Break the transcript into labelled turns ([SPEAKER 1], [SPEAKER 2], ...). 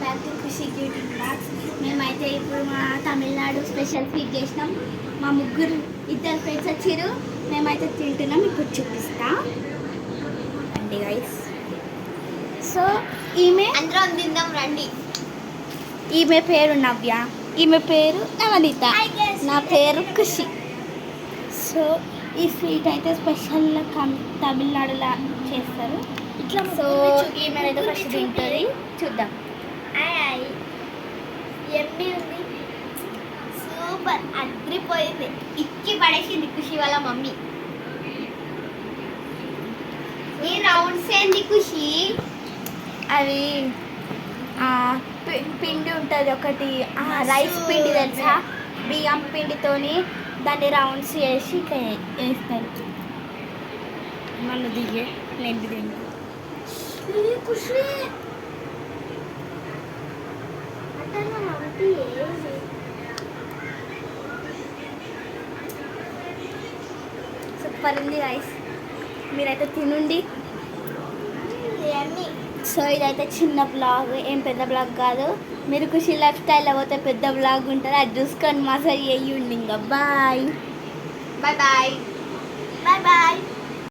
[SPEAKER 1] Back to Khushi beauty blogs. మేమైతే ఇప్పుడు మా తమిళనాడు స్పెషల్ ఫీడ్ చేసినాం. మా ముగ్గురు ఇద్దరు ఫ్రెండ్స్ వచ్చారు. మేమైతే తింటున్నాం. ఇప్పుడు చూపిస్తా అండి గైస్. సో ఈమె
[SPEAKER 2] అందరం తిందాం రండి.
[SPEAKER 1] ఈమె పేరు నవ్య, ఈమె పేరు నవనీత, నా పేరు ఖుషి. సో ఈ స్వీట్ అయితే స్పెషల్గా తమిళనాడులో చేస్తారు ఇట్లా. సో ఈమె అయితే ఫస్ట్ తింటుంది, చూద్దాం.
[SPEAKER 2] ఎమ్మి ఉంది, సూపర్ అద్రిపోయింది. ఇక్కి పడేసింది ఖుషి వాళ్ళ మమ్మీ. ఈ రౌండ్స్ ఏంది ఖుషి?
[SPEAKER 1] అవి పిండి ఉంటుంది ఒకటి, రైస్ పిండి తెలుసా, బియ్యం పిండితోని దాన్ని రౌండ్స్ చేసి ఇట్లా వేస్తారు. మన దిగే నేను తింటాను.
[SPEAKER 2] ఖుషి
[SPEAKER 1] సూపర్ ఉంది రైస్, మీరైతే తినండి. సో ఇదైతే చిన్న బ్లాగ్, ఏం పెద్ద బ్లాగ్ కాదు. మీరు ఖుషి లైఫ్ స్టైల్లో పోతే పెద్ద బ్లాగ్ ఉంటుంది, అది చూసుకొని మసాజ్ చేయండి. ఇంకా bye
[SPEAKER 2] bye bye bye bye.